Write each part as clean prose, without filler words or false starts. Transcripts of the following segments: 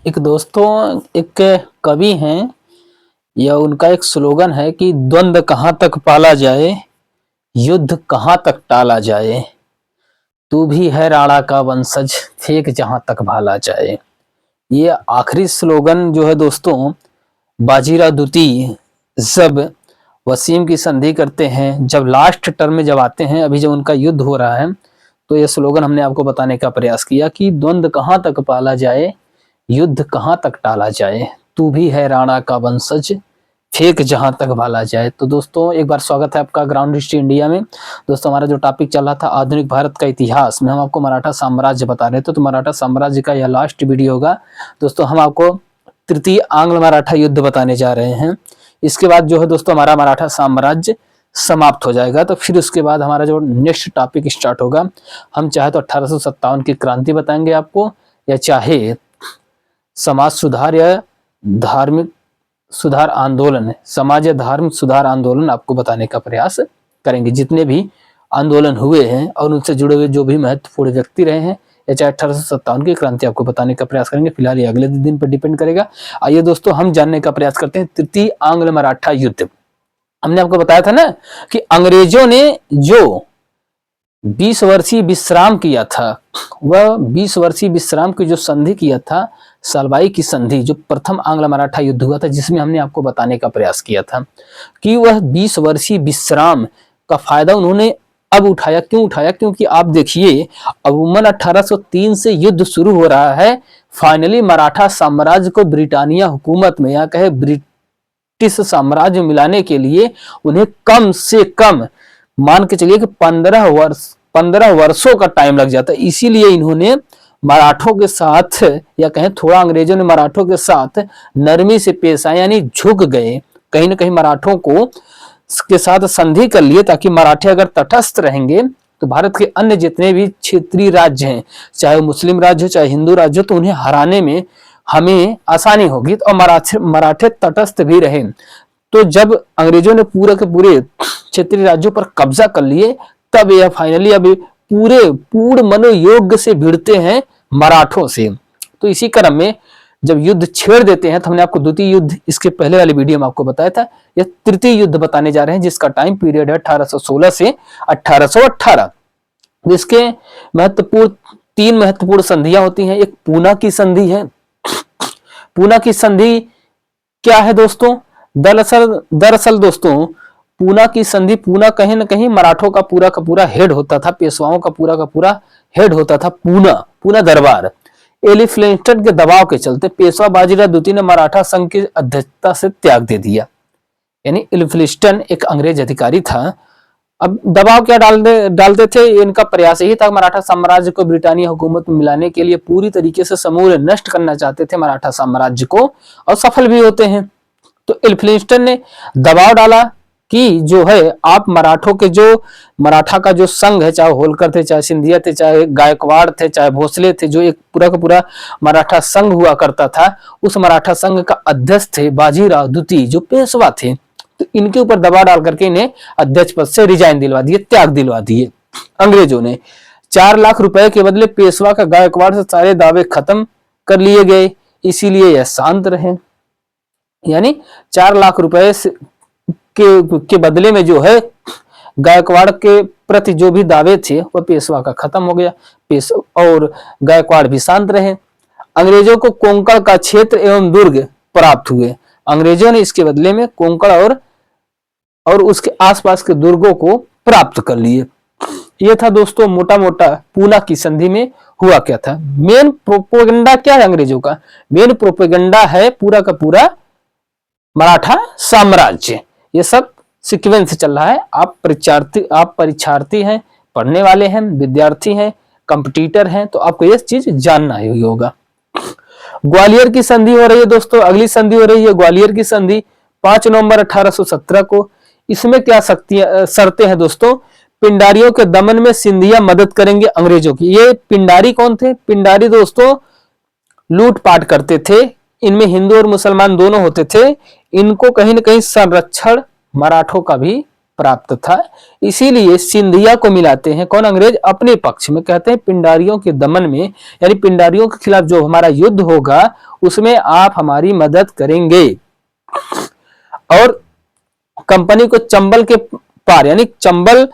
एक दोस्तों एक कवि हैं, या उनका एक स्लोगन है कि द्वंद्व कहाँ तक पाला जाए, युद्ध कहाँ तक टाला जाए, तू भी है राणा का वंशज, फेंक जहाँ तक भाला जाए। ये आखिरी स्लोगन जो है दोस्तों, बाजीराव द्वितीय जब वसीम की संधि करते हैं, जब लास्ट टर्म में जब आते हैं, अभी जब उनका युद्ध हो रहा है, तो ये स्लोगन हमने आपको बताने का प्रयास किया कि द्वंद्व कहाँ तक पाला जाए, युद्ध कहाँ तक टाला जाए, तू भी है राणा का वंशज, फेंक जहां तक भाला जाए। तो दोस्तों एक बार स्वागत है आपका ग्राउंड हिस्ट्री इंडिया में। दोस्तों हमारा जो टॉपिक चल रहा था आधुनिक भारत का इतिहास में, हम आपको मराठा साम्राज्य बता रहे थे। तो मराठा साम्राज्य का यह लास्ट वीडियो होगा दोस्तों। हम आपको तृतीय आंग्ल मराठा युद्ध बताने जा रहे हैं। इसके बाद जो है दोस्तों हमारा मराठा साम्राज्य समाप्त हो जाएगा। तो फिर उसके बाद हमारा जो नेक्स्ट टॉपिक स्टार्ट होगा, हम चाहे तो 1857 की क्रांति बताएंगे आपको, या चाहे समाज सुधार या धार्मिक सुधार आंदोलन, समाज या धार्मिक सुधार आंदोलन आपको बताने का प्रयास करेंगे। जितने भी आंदोलन हुए हैं और उनसे जुड़े हुए जो भी महत्वपूर्ण व्यक्ति रहे हैं, या चाहे 1857 की क्रांति आपको बताने का प्रयास करेंगे। फिलहाल ये अगले दिन पर डिपेंड करेगा। आइए दोस्तों हम जानने का प्रयास करते हैं तृतीय आंग्ल मराठा युद्ध। हमने आपको बताया था ना कि अंग्रेजों ने जो 20 वर्षीय विश्राम किया था, वह 20 वर्षीय विश्राम की जो संधि किया था, सलवाई की संधि, जो प्रथम आंग्ल मराठा युद्ध हुआ था, जिसमें हमने आपको बताने का प्रयास किया था कि वह 20 वर्षीय विश्राम का फायदा उन्होंने अब उठाया। क्यों उठाया? क्योंकि आप देखिए अमूमन 1803 से युद्ध शुरू हो रहा है। फाइनली मराठा साम्राज्य को ब्रिटानिया हुकूमत में, या कहे ब्रिटिश साम्राज्य मिलाने के लिए उन्हें कम से कम मान के चलिए कि 15 वर्षों का टाइम लग जाता है। इसीलिए इन्होंने मराठों के साथ, या कहें थोड़ा अंग्रेजों ने मराठों के साथ नरमी से पेश आए, यानी झुक गए, कहीं ना कहीं मराठों को के साथ संधि कर लिए, ताकि मराठे अगर तटस्थ रहेंगे तो भारत के अन्य जितने भी क्षेत्रीय राज्य हैं, चाहे मुस्लिम राज्य हो चाहे हिंदू राज्य हो, तो उन्हें हराने में हमें आसानी होगी। और मराठे तटस्थ भी रहे। तो जब अंग्रेजों ने पूरे के पूरे क्षेत्रीय राज्यों पर कब्जा कर लिए, तब यह फाइनली अब पूर्ण मनोयोग से भिड़ते हैं मराठों से। तो इसी क्रम में जब युद्ध छेड़ देते हैं, तो हमने आपको द्वितीय युद्ध इसके पहले वाले वीडियो में आपको बताया था, यह तृतीय युद्ध बताने जा रहे हैं, जिसका टाइम पीरियड है 1816 से 1818। इसके तीन महत्वपूर्ण संधियां होती हैं। एक पूना की संधि है। पूना की संधि क्या है दोस्तों? दरअसल दोस्तों पूना की संधि, पूना कहीं ना कहीं मराठों का पूरा हेड होता था, पेशवाओं का पूरा हेड होता था पूना दरबार। एलिफिंस्टन के दबाव के चलते पेशवा बाजीराव द्वितीय ने मराठा संघ की अध्यक्षता से त्याग दे दिया। यानी एलिफिंस्टन एक अंग्रेज अधिकारी था। अब दबाव क्या डालते थे? इनका प्रयास यही था मराठा साम्राज्य को ब्रिटानिया हुकूमत में मिलाने के लिए पूरी तरीके से समूल नष्ट करना चाहते थे मराठा साम्राज्य को, और सफल भी होते हैं। तो एलिफिंस्टन ने दबाव डाला कि जो है आप मराठों के जो मराठा का जो संघ है, चाहे होलकर थे, चाहे सिंधिया थे, चाहे गायकवाड़ थे, चाहे भोसले थे, जो एक पूरा का पूरा मराठा संघ हुआ करता था, उस मराठा संघ का अध्यक्ष थे बाजीराव द्वितीय, जो पेशवा थे। तो इनके ऊपर दबाव डाल करके इन्हें अध्यक्ष पद से रिजाइन दिलवा दिए, त्याग दिलवा दिए अंग्रेजों ने। 4 लाख रुपए के बदले पेशवा का गायकवाड़ से सारे दावे खत्म कर लिए गए, इसीलिए यह शांत रहे। यानी 4 लाख रुपए के बदले में जो है गायकवाड़ के प्रति जो भी दावे थे वह पेशवा का खत्म हो गया, और गायकवाड़ भी शांत रहे। अंग्रेजों को कोंकण का क्षेत्र एवं दुर्ग प्राप्त हुए। अंग्रेजों ने इसके बदले में कोंकण और उसके आसपास के दुर्गों को प्राप्त कर लिए। यह था दोस्तों मोटा मोटा पूना की संधि में हुआ क्या था। मेन प्रोपेगेंडा क्या है अंग्रेजों का? मेन प्रोपेगेंडा है पूरा का पूरा मराठा साम्राज्य। ये सब सीक्वेंस चल रहा है। आप परीक्षार्थी हैं, पढ़ने वाले हैं, विद्यार्थी हैं, कंपटीटर हैं, तो आपको ये चीज जानना ही होगा। ग्वालियर की संधि हो रही है दोस्तों। अगली संधि हो रही है ग्वालियर की संधि 5 नवंबर 1817 को। इसमें क्या शर्तें हैं दोस्तों? पिंडारियों के दमन में सिंधिया मदद करेंगे अंग्रेजों की। ये पिंडारी कौन थे? पिंडारी दोस्तों लूटपाट करते थे। इनमें हिंदू और मुसलमान दोनों होते थे। इनको कहीं ना कहीं संरक्षण मराठों का भी प्राप्त था। इसीलिए सिंधिया को मिलाते हैं कौन, अंग्रेज अपने पक्ष में। कहते हैं पिंडारियों के दमन में, यानी पिंडारियों के खिलाफ जो हमारा युद्ध होगा उसमें आप हमारी मदद करेंगे। और कंपनी को चंबल के पार, यानी चंबल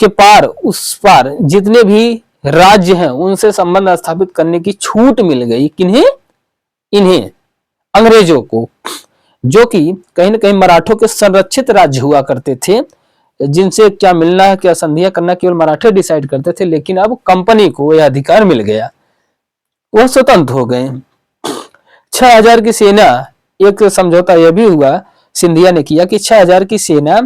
के पार, उस पार जितने भी राज्य हैं उनसे संबंध स्थापित करने की छूट मिल गई। किन्हें? इन्हें, अंग्रेजों को, जो कि कहीं ना कहीं मराठों के संरक्षित राज्य हुआ करते थे, जिनसे क्या मिलना है क्या संधियां करना केवल मराठे डिसाइड करते थे। लेकिन अब कंपनी को यह अधिकार मिल गया, वह स्वतंत्र हो गए। 6000 की सेना, एक समझौता यह भी हुआ सिंधिया ने किया कि 6000 की सेना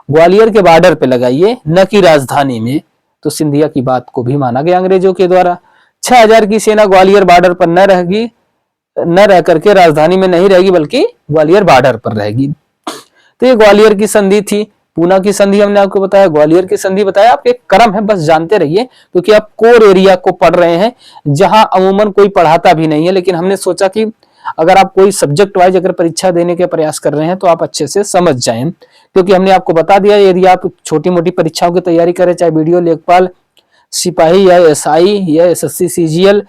ग्वालियर के बॉर्डर पे लगाइए, न कि राजधानी में। तो सिंधिया की बात को भी माना गया अंग्रेजों के द्वारा। 6000 की सेना ग्वालियर बॉर्डर पर न रहेगी, न रह करके राजधानी में नहीं रहेगी, बल्कि ग्वालियर बॉर्डर पर रहेगी। तो ये ग्वालियर की संधि थी। पूना की संधि हमने आपको बताया, ग्वालियर की संधि बताया। आपके क्रम है, बस जानते रहिए, क्योंकि आप कोर एरिया को पढ़ रहे हैं जहां अमूमन कोई पढ़ाता भी नहीं है। लेकिन हमने सोचा कि अगर आप कोई सब्जेक्ट वाइज अगर परीक्षा देने के प्रयास कर रहे हैं तो आप अच्छे से समझ जाएं, क्योंकि हमने आपको बता दिया यदि आप छोटी मोटी परीक्षाओं की तैयारी करें, चाहे वीडियो लेखपाल, सिपाही या एसआई या एसएससी सीजीएल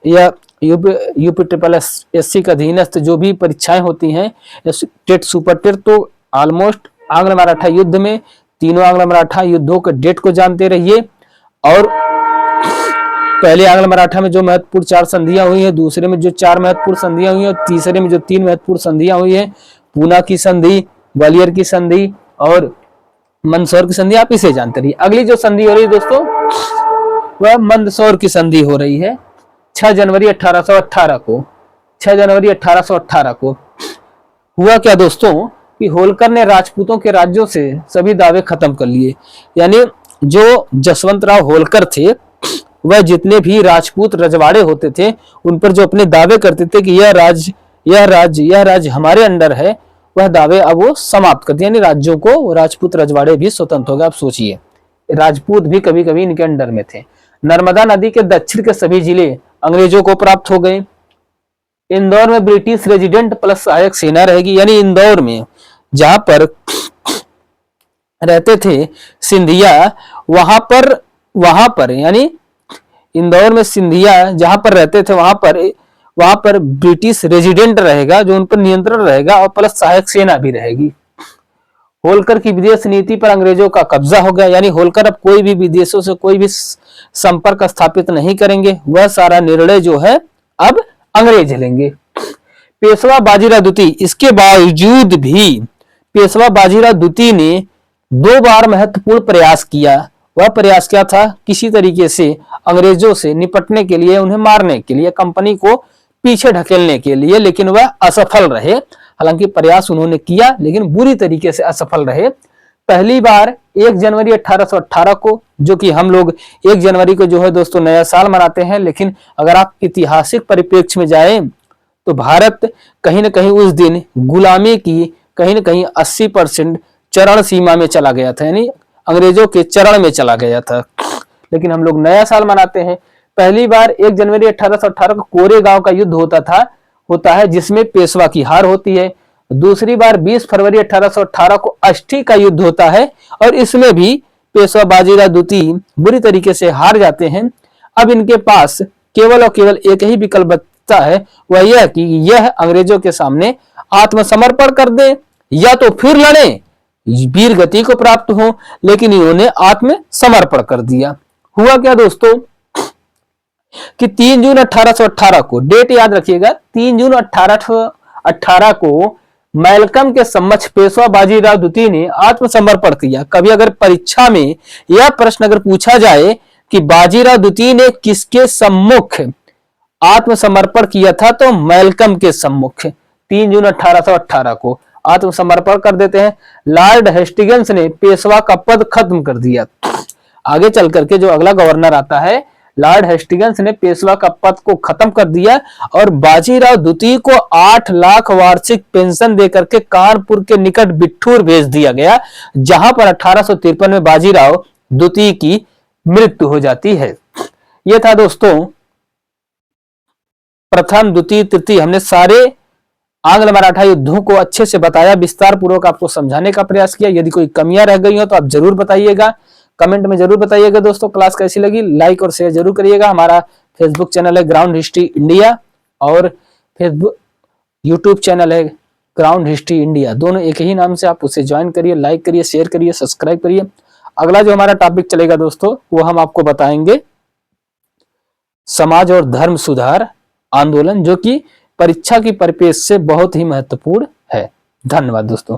या यूपी ट्रिपल एससी का अधीनस्थ जो भी परीक्षाएं होती हैं, टेट सुपर टेट, तो ऑलमोस्ट आंग्ल मराठा युद्ध में तीनों आंग्ल मराठा युद्धों के डेट को जानते रहिए। और पहले आंग्ल मराठा में जो महत्वपूर्ण 4 संधियां हुई हैं, दूसरे में जो 4 महत्वपूर्ण संधियां हुई हैं, और तीसरे में जो 3 महत्वपूर्ण संधियां हुई हैं, पूना की संधि, ग्वालियर की संधि और मंदसौर की संधि, आप इसे जानते रहिए। अगली जो संधि हो रही है दोस्तों, वह मंदसौर की संधि हो रही है 6 जनवरी 1818 को। 6 जनवरी 1818 को हुआ क्या दोस्तों कि होलकर ने राजपूतों के राज्यों से सभी दावे खत्म कर लिए। यानी जो जसवंतराव होलकर थे, वह जितने भी राजपूत रजवाड़े होते थे उन पर जो अपने दावे करते थे कि यह राज्य हमारे अंडर है, वह दावे अब वो समाप्त कर दिए। यानी राज्यों को, राजपूत रजवाड़े भी स्वतंत्र हो गए। आप सोचिए, राजपूत भी कभी कभी इनके अंडर में थे। नर्मदा नदी के दक्षिण के सभी जिले अंग्रेजों को प्राप्त हो गए। इंदौर में ब्रिटिश रेजिडेंट प्लस सहायक सेना रहेगी। यानी इंदौर में जहां पर रहते थे सिंधिया, वहां पर यानी इंदौर में सिंधिया जहां पर रहते थे वहां पर ब्रिटिश रेजिडेंट रहेगा, जो उन पर नियंत्रण रहेगा, और प्लस सहायक सेना भी रहेगी। होलकर की विदेश नीति पर अंग्रेजों का कब्जा हो गया। यानी होलकर अब कोई भी विदेशों से कोई भी संपर्क स्थापित नहीं करेंगे, वह सारा निर्णय जो है अब अंग्रेज लेंगे। पेशवा बाजीराव द्वितीय, इसके बावजूद भी पेशवा बाजीराव द्वितीय ने 2 बार महत्वपूर्ण प्रयास किया। वह प्रयास क्या था? किसी तरीके से अंग्रेजों से निपटने के लिए, उन्हें मारने के लिए, कंपनी को पीछे ढकेलने के लिए, लेकिन वह असफल रहे। हालांकि प्रयास उन्होंने किया लेकिन बुरी तरीके से असफल रहे। पहली बार 1 जनवरी 1818 को, जो कि हम लोग 1 जनवरी को जो है दोस्तों नया साल मनाते हैं, लेकिन अगर आप ऐतिहासिक परिप्रेक्ष्य में जाएं तो भारत कहीं ना कहीं उस दिन गुलामी की कहीं ना कहीं 80% चरण सीमा में चला गया था, यानी अंग्रेजों के चरण में चला गया था। लेकिन हम लोग नया साल मनाते हैं। पहली बार 1 जनवरी 1818 को कोरेगांव का युद्ध होता है, जिसमें पेशवा की हार होती है। दूसरी बार 20 फरवरी 1818 को अष्टी का युद्ध होता है, और इसमें भी पेशवा बाजीराव द्वितीय बुरी तरीके से हार जाते हैं। अब इनके पास केवल और केवल एक ही विकल्प बचता है, वह यह कि यह अंग्रेजों के सामने आत्मसमर्पण कर दे, या तो फिर लड़े, वीर गति को प्राप्त हो। लेकिन इन्होंने आत्मसमर्पण कर दिया। हुआ क्या दोस्तों कि 3 जून 1818 को, डेट याद रखिएगा, 3 जून 1818 को मैलकम के समक्ष पेशवा बाजीराव द्वितीय ने आत्मसमर्पण किया। कभी अगर परीक्षा में यह प्रश्न अगर पूछा जाए कि बाजीराव द्वितीय ने किसके सम्मुख आत्मसमर्पण किया था, तो मैलकम के सम्मुख 3 जून 1818 को आत्मसमर्पण कर देते हैं। लॉर्ड हेस्टिंग्स ने पेशवा का पद खत्म कर दिया। आगे चल करके जो अगला गवर्नर आता है, लॉर्ड हेस्टिंग्स ने पेशवा का पद को खत्म कर दिया और बाजीराव द्वितीय को 8 लाख वार्षिक पेंशन देकर के कानपुर के निकट बिठूर भेज दिया गया, जहां पर 1853 में बाजीराव द्वितीय की मृत्यु हो जाती है। यह था दोस्तों प्रथम, द्वितीय, तृतीय, हमने सारे आंग्ल मराठा युद्धों को अच्छे से बताया, विस्तार पूर्वक आपको समझाने का प्रयास किया। यदि कोई कमियां रह गई हो तो आप जरूर बताइएगा, कमेंट में जरूर बताइएगा। दोस्तों क्लास कैसी लगी लाइक और शेयर जरूर करिएगा। हमारा फेसबुक चैनल है ग्राउंड हिस्ट्री इंडिया और फेसबुक यूट्यूब चैनल है ग्राउंड हिस्ट्री इंडिया, दोनों एक ही नाम से। आप उसे ज्वाइन करिए, लाइक करिए, शेयर करिए, सब्सक्राइब करिए। अगला जो हमारा टॉपिक चलेगा दोस्तों वो हम आपको बताएंगे समाज और धर्म सुधार आंदोलन, जो कि परीक्षा की परिपेक्ष से बहुत ही महत्वपूर्ण है। धन्यवाद दोस्तों।